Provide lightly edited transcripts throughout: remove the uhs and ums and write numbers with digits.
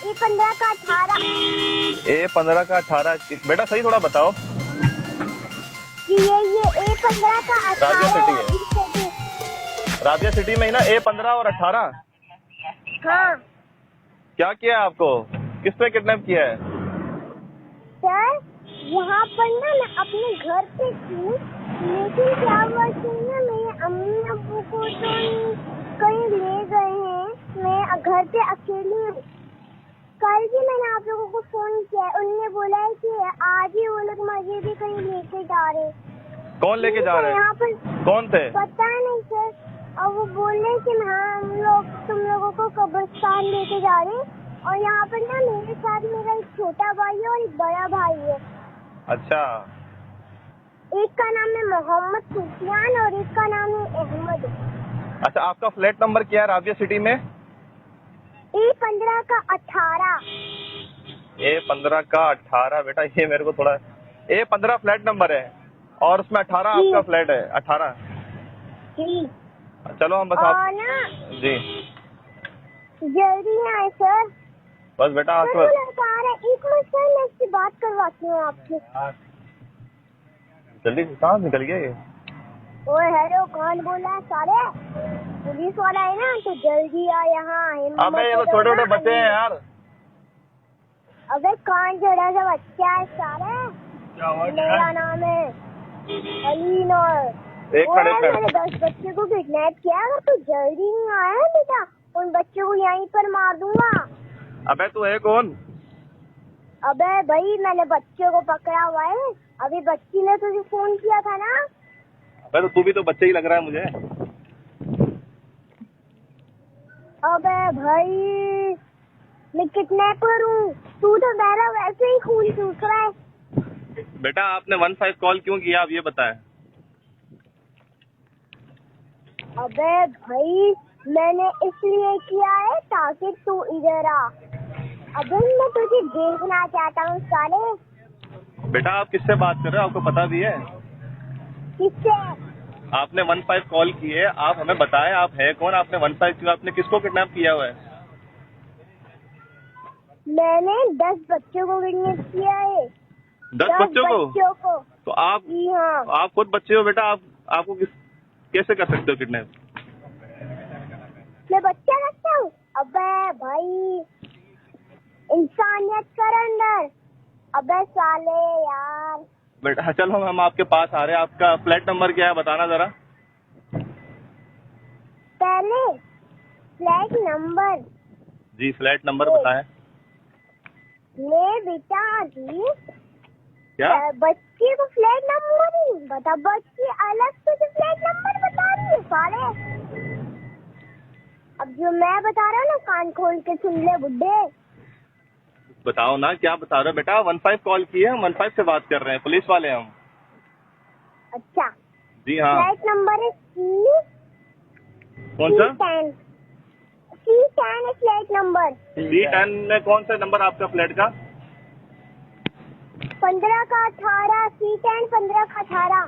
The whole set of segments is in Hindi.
A15 का 18। A15 का 18। बेटा सही थोड़ा बताओ। ये A15 का 18 राबिया सिटी है। राबिया सिटी। राबिया सिटी में ही ना A15 और 18। हाँ क्या किया है आपको? किस पे किडनैप किया है? सर, यहाँ पर ना मैं अपने घर पे थी, लेकिन क्या हुआ कि ना मेरे अम्मी अब्बू को तो कहीं ले गए हैं। मैं घर पे अकेली हूँ। कल भी मैंने आप लोगों को फोन किया है, उन्होंने बोला है कि आज ही वो लोग मुझे भी कहीं लेके जा रहे हैं। कौन लेके जा रहे हैं? यहाँ पर कौन थे? पता नहीं सर। और वो बोल रहे हैं कि हाँ हम लोग तुम लोगों को कब्रिस्तान लेके जा रहे हैं। और यहाँ पर ना मेरे साथ मेरा एक छोटा भाई है और एक बड़ा भाई है। अच्छा। एक का नाम है मोहम्मद सुफियान और एक का नाम है अहमद। अच्छा, आपका फ्लैट नंबर क्या है राबिया सिटी में? A15 का 18। A15 का 18। बेटा ये मेरे को थोड़ा, A15 फ्लैट नंबर है और उसमें 18 आपका फ्लैट है। 18 जी। चलो हम बस और आप ना जी जल्दी आए सर। बस बेटा सर आपको वो लड़का आ रहा है, एक मिनट सर मैं इससे बात करवाती हूँ आपसे। जल्दी। कहाँ निकल गया ये? ओए हेलो, कौन बोला है सारे? पुलिस वाला है ना, तो जल्दी आ यहाँ। अबे ये तो छोटे छोटे बच्चे हैं यार। अबे कौन छोटा सा बच्चा है सारे? मेरा नाम है अलीन और मैंने 10 बच्चे को किडनैप किया। अगर तू जल्दी नहीं आया बेटा, उन बच्चों को यहीं पर मार दूंगा। अबे तू है कौन? अबे भाई मैंने बच्चे को पकड़ा हुआ है। अभी बच्ची ने तुझे फोन किया था ना। अबे तो तू भी तो बच्चे ही लग रहा है मुझे। अबे भाई मैं किडनैपर हूँ, तू तो मेरा वैसे ही खून चूस रहा है। बेटा आपने 15 कॉल क्यों किया आप ये बताएं। अबे भाई मैंने इसलिए किया है ताकि तू इधर आ। अबे मैं तुझे देखना चाहता हूँ साले। बेटा आप किससे बात कर रहे हो? आपको पता भी है? किससे? आपने 15 कॉल की है, आप हमें बताएं आप है कौन? आपने 15 क्यों? आपने किसको किडनैप किया हुआ है? मैंने 10 बच्चों को किडनैप किया है। 10 बच्चों को? तो आप जी हाँ। आप खुद बच्चे हो बेटा, आपको कैसे कर सकते हो किडनैप? मैं बच्चा लगता हूँ? अबे भाई इंसानियत कर अंदर। अबे साले यार। बेटा चलो हम आपके पास आ रहे हैं। आपका फ्लैट नंबर क्या है बताना जरा। पहले फ्लैट नंबर। जी फ्लैट नंबर बताएं। ले बेटा जी। क्या? बच्चे को फ्लैट नंबर ही बता, बच्चे अलग से फ्लैट नंबर बता रही है साले। अब जो मैं बता रहा हूँ ना, कान खोल के सुन ले बुड्ढे। बताओ ना क्या बता रहे हो बेटा? 15 कॉल की है, हम 15 से बात कर रहे हैं, पुलिस वाले हम। अच्छा जी हाँ। फ्लैट नंबर है कौन सा? C10 है फ्लैट नंबर। C10 में कौन सा नंबर आपका फ्लैट का? 15 का 18। C10 15 का 18।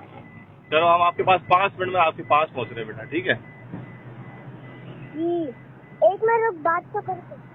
चलो हम आपके पास 5 मिनट में आपके पास पहुंच रहे हैं बेटा, ठीक है? जी एक मिनट रुक, बात तो करते।